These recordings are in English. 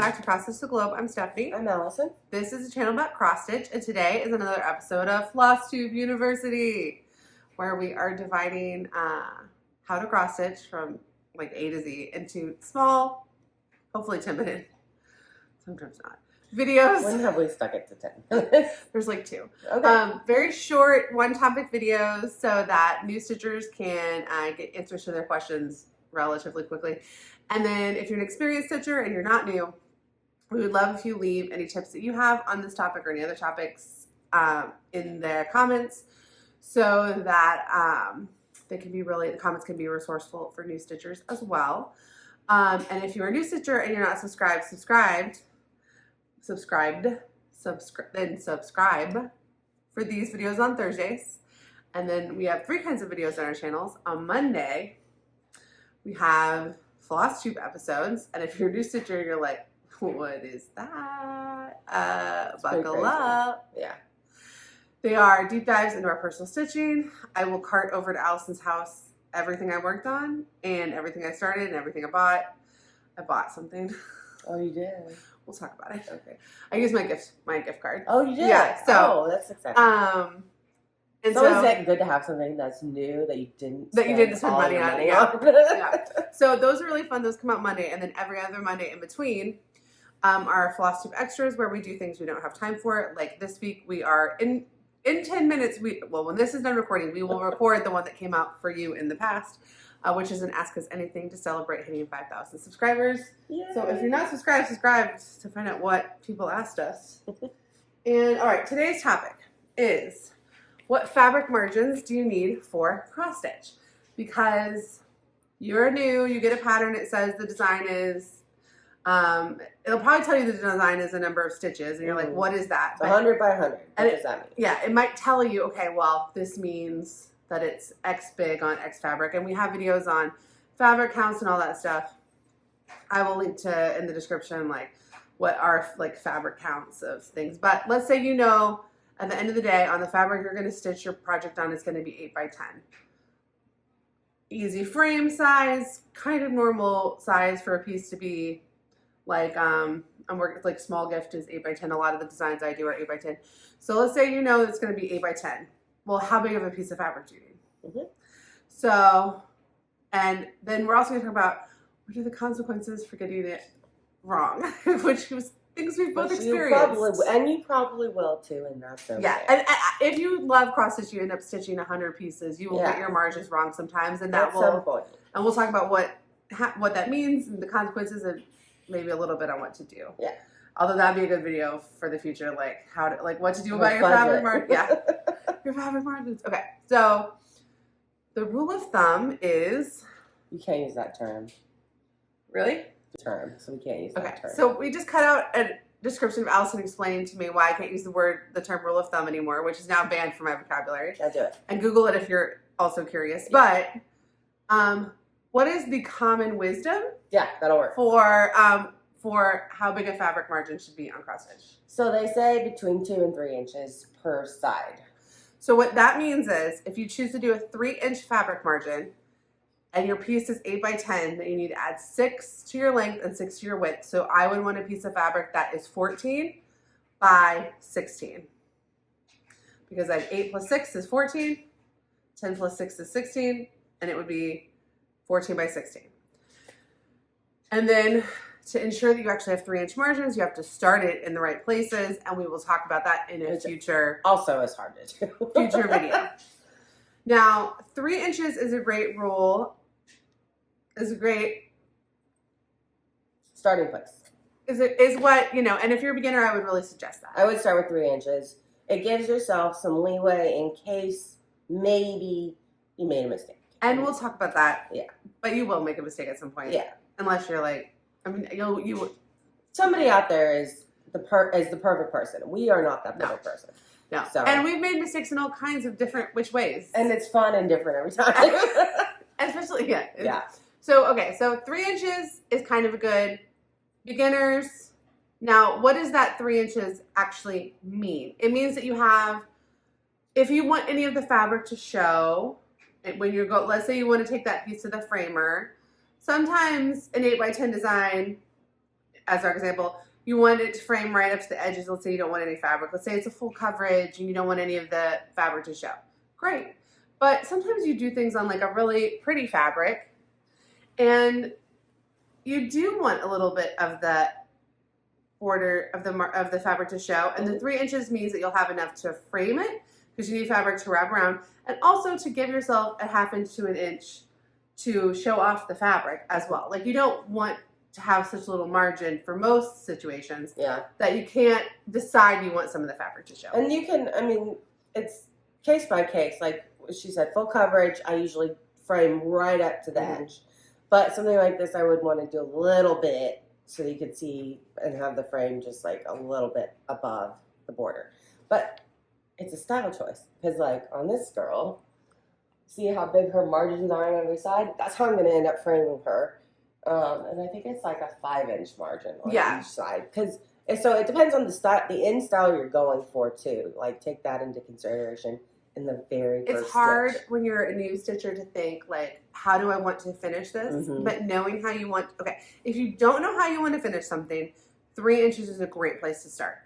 back to Cross Stitch the Globe. I'm Stephanie. I'm Allison. This is a channel about cross stitch, and today is another episode of Flosstube University, where we are dividing how to cross stitch from like A to Z into small, hopefully 10-minute, sometimes not, videos. When have we stuck it to 10? There's like 2. Okay. Very short, one-topic videos so that new stitchers can get answers to their questions relatively quickly. And then if you're an experienced stitcher and you're not new, we would love if you leave any tips that you have on this topic or any other topics in the comments, so that they can be the comments can be resourceful for new stitchers as well. And if you're a new stitcher and you're not subscribed, then subscribe for these videos on Thursdays. And then we have 3 kinds of videos on our channels. On Monday, we have Flosstube episodes, and if you're a new stitcher, you're like, what is that? Buckle up. Yeah. They are deep dives into our personal stitching. I will cart over to Allison's house everything I worked on and everything I started and everything I bought. I bought something. Oh, you did? We'll talk about it. Okay. I used my gift card. Oh, you did? Yeah. So, that's exciting. And so is it good to have something that's new that you didn't spend money on? Yeah. Yeah. So those are really fun. Those come out Monday, and then every other Monday in between are Flosstube extras, where we do things we don't have time for. Like this week, we are in 10 minutes. When this is done recording, we will record the one that came out for you in the past, which is an Ask Us Anything to celebrate hitting 5,000 subscribers. Yay. So if you're not subscribed to find out what people asked us. And all right, today's topic is, what fabric margins do you need for cross stitch? Because you're new, you get a pattern, it says the design is, it'll probably tell you the design is a number of stitches, and you're like, what is that? It's 100 by 100. What does that mean? Yeah, it might tell you, okay, well, this means that it's X big on X fabric, and we have videos on fabric counts and all that stuff. I will link to in the description, like, what are like fabric counts of things. But let's say you know, at the end of the day, on the fabric you're going to stitch your project on is going to be 8 by 10. Easy frame size, kind of normal size for a piece to be like, I'm working like small gift is 8 by 10. A lot of the designs I do are 8 by 10. So let's say you know it's going to be 8 by 10. Well, how big of a piece of fabric do you need? Mm-hmm. So, and then we're also going to talk about what are the consequences for getting it wrong, which was things we've both experienced. You probably will too, and that's okay. Yeah, and if you love cross stitch, you end up stitching 100 pieces. You will get your margins wrong sometimes, and at some point. And we'll talk about what that means and the consequences, and maybe a little bit on what to do. Yeah. Although that'd be a good video for the future, like what to do about your fabric margins. Yeah, your fabric margins. Okay, so the rule of thumb is you can't use that term. Really? So we can't use that term. So we just cut out a description of Allison explaining to me why I can't use the term rule of thumb anymore, which is now banned from my vocabulary. I'll do it. And Google it if you're also curious. Yeah. But what is the common wisdom? Yeah, that'll work. For how big a fabric margin should be on cross stitch? So they say between 2 and 3 inches per side. So what that means is if you choose to do a 3-inch fabric margin, and your piece is 8 by 10, then you need to add 6 to your length and 6 to your width. So I would want a piece of fabric that is 14 by 16. Because I have 8 plus 6 is 14, 10 plus 6 is 16, and it would be 14 by 16. And then to ensure that you actually have 3-inch margins, you have to start it in the right places, and we will talk about that in a future. Also is hard to do. Future video. Now, 3 inches is a great rule. Is a great starting place. Is what, and if you're a beginner, I would really suggest that. I would start with 3 inches. It gives yourself some leeway in case maybe you made a mistake. And we'll talk about that. Yeah. But you will make a mistake at some point. Yeah. Unless you're like, somebody out there is the perfect person. We are not that perfect person. No. So. And we've made mistakes in all kinds of different ways. And it's fun and different every time. Especially, yeah. Yeah. So, okay, so 3 inches is kind of a good beginners. Now, what does that 3 inches actually mean? It means that you have, if you want any of the fabric to show, when you go, let's say you want to take that piece to the framer, sometimes an 8 by 10 design as our example, you want it to frame right up to the edges. Let's say you don't want any fabric. Let's say it's a full coverage and you don't want any of the fabric to show. Great. But sometimes you do things on like a really pretty fabric and you do want a little bit of the border of the fabric to show. And the 3 inches means that you'll have enough to frame it because you need fabric to wrap around and also to give yourself a 1/2 inch to 1 inch to show off the fabric as well. Like you don't want to have such little margin for most situations that you can't decide you want some of the fabric to show. And you can, I mean, it's case by case. Like she said, full coverage, I usually frame right up to the edge. But something like this, I would want to do a little bit so you could see and have the frame just like a little bit above the border. But it's a style choice because like on this girl, see how big her margins are on every side? That's how I'm going to end up framing her. And I think it's like a 5-inch margin on each side. So it depends on the style, the end style you're going for too. Like take that into consideration in the very first It's hard stitch. when you're a new stitcher to think like, how do I want to finish this? But knowing how you want, if you don't know how you want to finish something, 3 inches is a great place to start.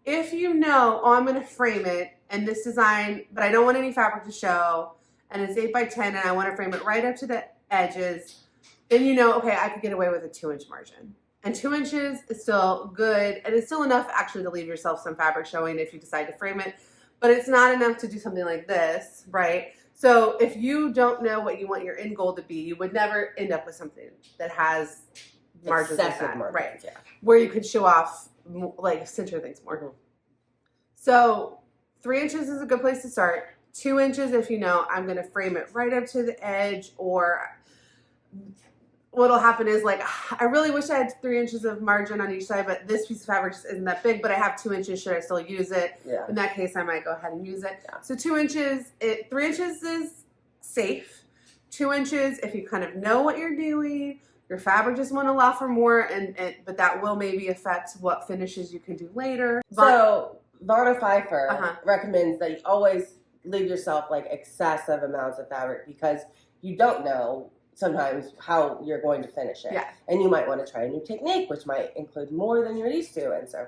If you know, oh, I'm going to frame it and this design, but I don't want any fabric to show, and it's 8 by 10 and I want to frame it right up to the edges, then you know, okay, I could get away with a 2-inch margin. And 2 inches is still good, and it's still enough actually to leave yourself some fabric showing if you decide to frame it, but it's not enough to do something like this, right? So if you don't know what you want your end goal to be, you would never end up with something that has margins like that, right? Yeah. Where you could show off, like center things more. So 3 inches is a good place to start. 2 inches if you know I'm going to frame it right up to the edge, or what'll happen is like, I really wish I had 3 inches of margin on each side, but this piece of fabric just isn't that big, but I have 2 inches. Should I still use it? Yeah. In that case, I might go ahead and use it. Yeah. So 2 inches, 3 inches is safe. 2 inches, if you kind of know what you're doing, your fabric just won't allow for more, but that will maybe affect what finishes you can do later. So Vonna Pfeiffer recommends that you always leave yourself like excessive amounts of fabric because you don't know sometimes how you're going to finish it. Yeah. And you might want to try a new technique, which might include more than you're used to. And so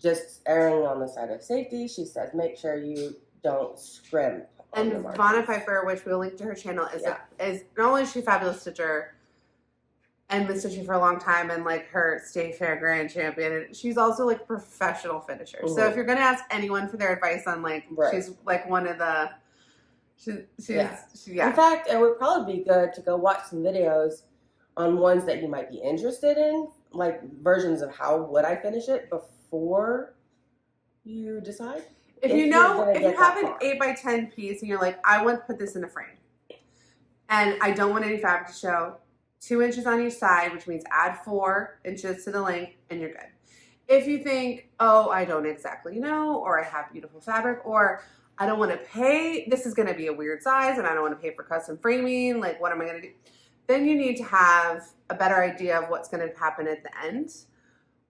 just erring on the side of safety, she says, make sure you don't scrimp. And Vonna Pfeiffer, which we'll link to her channel, is not only is she a fabulous stitcher and been stitching for a long time and like her state fair grand champion, and she's also like a professional finisher. So if you're going to ask anyone for their advice on like, she's like one of the, In fact, it would probably be good to go watch some videos on ones that you might be interested in, like versions of how would I finish it before you decide. If you have an 8 by 10 piece and you're like, I want to put this in a frame and I don't want any fabric to show, 2 inches on each side, which means add 4 inches to the length and you're good. If you think, oh, I don't exactly know, or I have beautiful fabric, or I don't want to pay, this is going to be a weird size and I don't want to pay for custom framing, like what am I going to do? Then you need to have a better idea of what's going to happen at the end.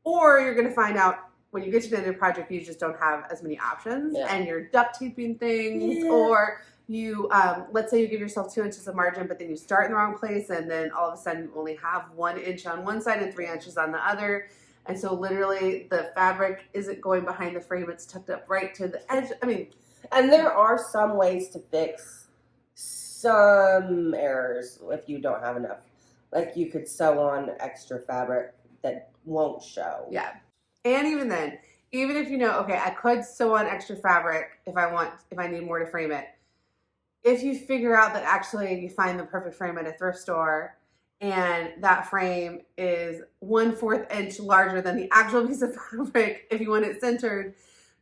Or you're going to find out when you get to the end of the project, you just don't have as many options and you're duct taping things, or you, let's say you give yourself 2 inches of margin, but then you start in the wrong place and then all of a sudden you only have 1 inch on one side and 3 inches on the other. And so literally the fabric isn't going behind the frame, it's tucked up right to the edge. I mean, and there are some ways to fix some errors if you don't have enough. Like you could sew on extra fabric that won't show. Yeah. And even then, even if you know, okay, I could sew on extra fabric if I need more to frame it. If you figure out that actually you find the perfect frame at a thrift store and that frame is 1/4 inch larger than the actual piece of fabric, if you want it centered,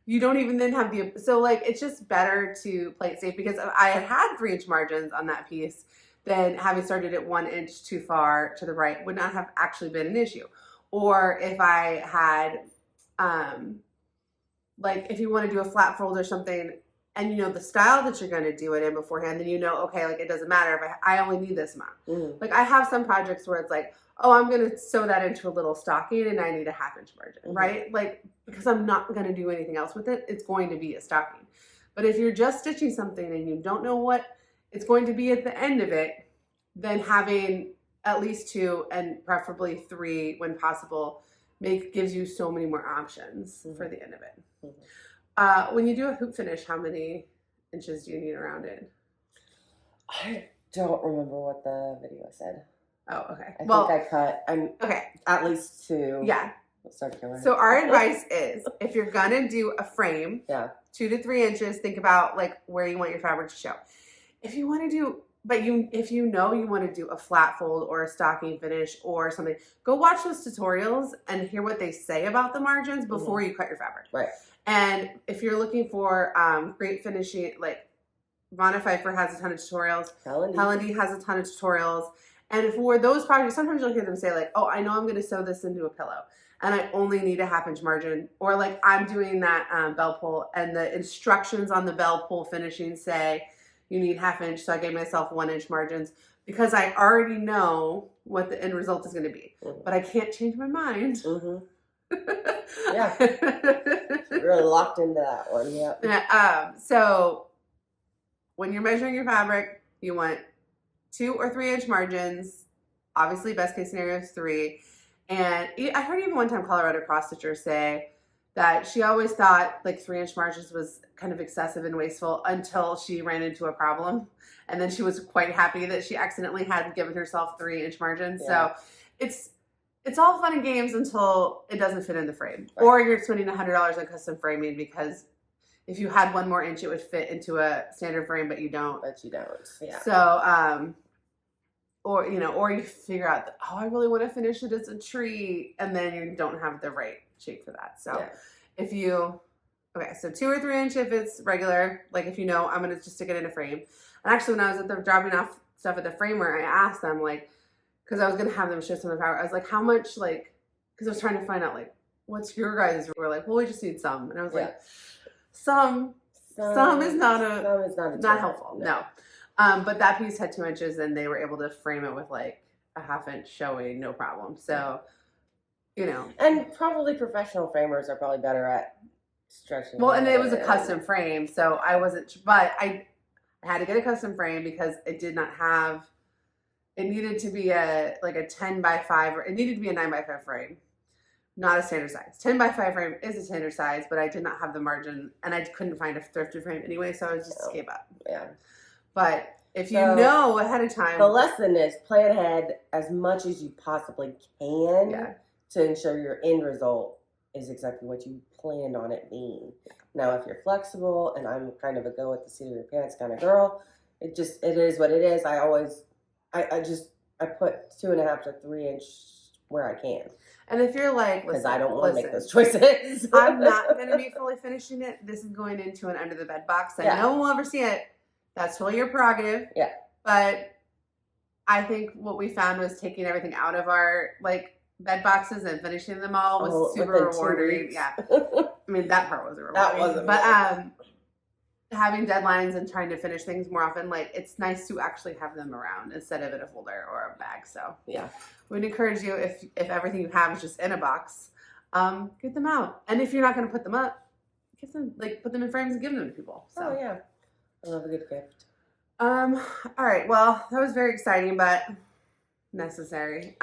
you don't even then have so like, it's just better to play it safe, because if I had 3 inch margins on that piece, then having started at 1 inch too far to the right would not have actually been an issue. Or if I had, like if you want to do a flat fold or something and you know the style that you're going to do it in beforehand, then you know, okay, like it doesn't matter if I only need this amount. Like I have some projects where it's like, oh, I'm going to sew that into a little stocking and I need a 1/2 inch margin, right? Like, because I'm not going to do anything else with it, it's going to be a stocking. But if you're just stitching something and you don't know what it's going to be at the end of it, then having at least 2 and preferably 3 when possible gives you so many more options for the end of it. Mm-hmm. When you do a hoop finish, how many inches do you need around it? I don't remember what the video said. Oh, okay. I think I cut. Okay. At least 2. Yeah. Circular. So our advice is, if you're gonna do a frame, 2 to 3 inches, think about like where you want your fabric to show. If you want to do, if you know you want to do a flat fold or a stocking finish or something, go watch those tutorials and hear what they say about the margins before you cut your fabric. Right. And if you're looking for great finishing, like Vonna Pfeiffer has a ton of tutorials. Helen D has a ton of tutorials. And for those projects, sometimes you'll hear them say like, oh, I know I'm going to sew this into a pillow and I only need a 1/2 inch margin. Or like I'm doing that bell pull and the instructions on the bell pull finishing say you need 1/2 inch. So I gave myself 1 inch margins because I already know what the end result is going to be. But I can't change my mind. Yeah. Really locked into that one. Yeah. So when you're measuring your fabric, you want 2 or 3 inch margins. Obviously, best case scenario is 3. And I heard even one time Colorado cross stitcher say that she always thought like 3 inch margins was kind of excessive and wasteful until she ran into a problem. And then she was quite happy that she accidentally had given herself 3 inch margins. Yeah. So it's all fun and games until it doesn't fit in the frame. Right. Or you're spending $100 on custom framing because if you had 1 more inch, it would fit into a standard frame, but you don't. Yeah. So, or you figure out that, I really want to finish it as a tree, and then you don't have the right shape for that. So so 2 or 3 inch if it's regular, like if I'm going to just stick it in a frame. And actually when I was dropping off stuff at the framer, I asked them because I was going to have them show some of the power. I was like, how much, because I was trying to find out what's your guys'? We're like, well, we just need some. And I was like, some is not helpful. No. But that piece had 2 inches and they were able to frame it with a 1/2 inch showing, no problem. So, And probably professional framers are probably better at stretching. Well, and it was a custom frame. So I wasn't, but I had to get a custom frame because it did not have, it needed to be a 10 by 5, or it needed to be a 9 by 5 frame. Not a standard size. 10 by 5 frame is a standard size, but I did not have the margin and I couldn't find a thrifted frame anyway, so I just gave up. Yeah. But if you know ahead of time. The lesson is plan ahead as much as you possibly can to ensure your end result is exactly what you planned on it being. Now, if you're flexible, and I'm kind of a go with the seat of your pants kind of girl, it is what it is. I put 2.5 to 3 inch where I can. And if you're because I don't want to make those choices. I'm not going to be fully finishing it. This is going into an under the bed box. No one will ever see it. That's totally your prerogative. Yeah. But I think what we found was taking everything out of our bed boxes and finishing them all was super rewarding. Yeah. I mean, that part wasn't rewarding. That wasn't. But having deadlines and trying to finish things more often, it's nice to actually have them around instead of in a folder or a bag. So we'd encourage you, if everything you have is just in a box, get them out. And if you're not going to put them up, give them put them in frames and give them to people. So. Oh yeah, I love a good gift. All right. Well, that was very exciting, but necessary.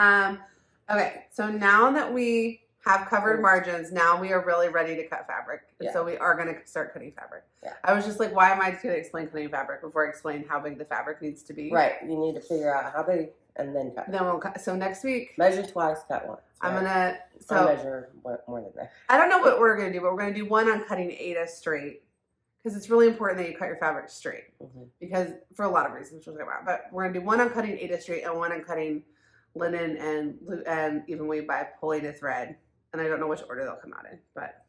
Okay. So now that we have covered margins, now we are really ready to cut fabric. And so we are going to start cutting fabric. Yeah. I was just like, why am I going to explain cutting fabric before I explain how big the fabric needs to be? Right. You need to figure out how big and then cut. Then we'll cut. So next week. Measure twice, cut once. Right? I'm going to. So I'll measure more than that. I don't know what we're going to do, but we're going to do one on cutting Aida straight. Because it's really important that you cut your fabric straight. Because for a lot of reasons, which we'll talk about. But we're going to do one on cutting Aida straight and one on cutting linen and even weave by pulling a thread. And I don't know which order they'll come out in, but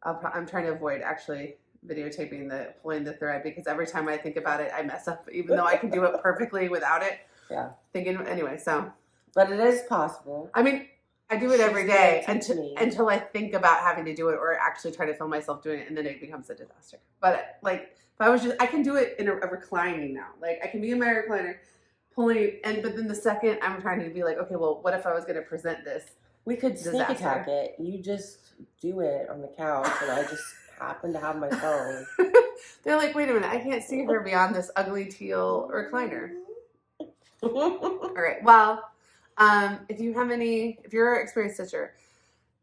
I'm trying to avoid actually videotaping pulling the thread because every time I think about it, I mess up, even though I can do it perfectly without it. Yeah. Anyway, so. But it is possible. I mean, I do it every day until I think about having to do it or actually try to film myself doing it, and then it becomes a disaster. But if I can do it in a reclining now. I can be in my recliner pulling, but then the second I'm trying to be okay, well, what if I was going to present this? We could sneak attack it. You just do it on the couch, and I just happen to have my phone. They're like, wait a minute, I can't see her beyond this ugly teal recliner. All right. Well, if you're an experienced stitcher,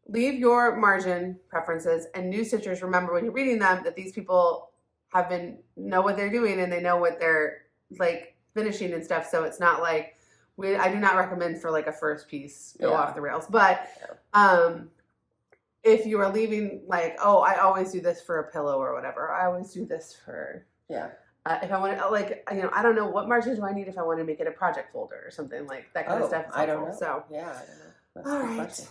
leave your margin preferences, and new stitchers, remember when you're reading them that these people know what they're doing and they know what they're like finishing and stuff. So it's not like I do not recommend for like a first piece go off the rails. But if you are leaving like, oh, I always do this for a pillow or whatever. I always do this for if I want to, like, you know, I don't know what margin do I need if I want to make it a project folder or something like that kind of stuff. I don't know. So I don't know. That's all right. Question.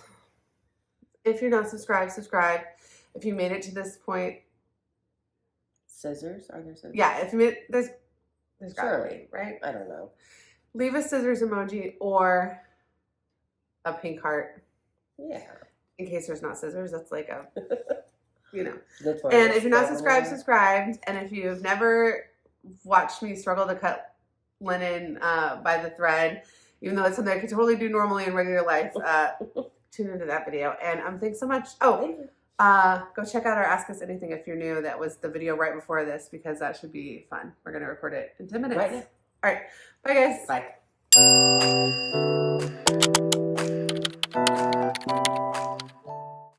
If you're not subscribed, subscribe. If you made it to this point, scissors? Are there scissors? Yeah, if you made there's surely, right? I don't know. Leave a scissors emoji or a pink heart. Yeah. In case there's not scissors, that's like a, you know. And if you're not subscribed. And if you've never watched me struggle to cut linen by the thread, even though it's something I could totally do normally in regular life, tune into that video. And thanks so much. Oh, thank you. Go check out our Ask Us Anything if you're new. That was the video right before this because that should be fun. We're going to record it in 10 minutes. Right now. All right. Bye, guys. Bye.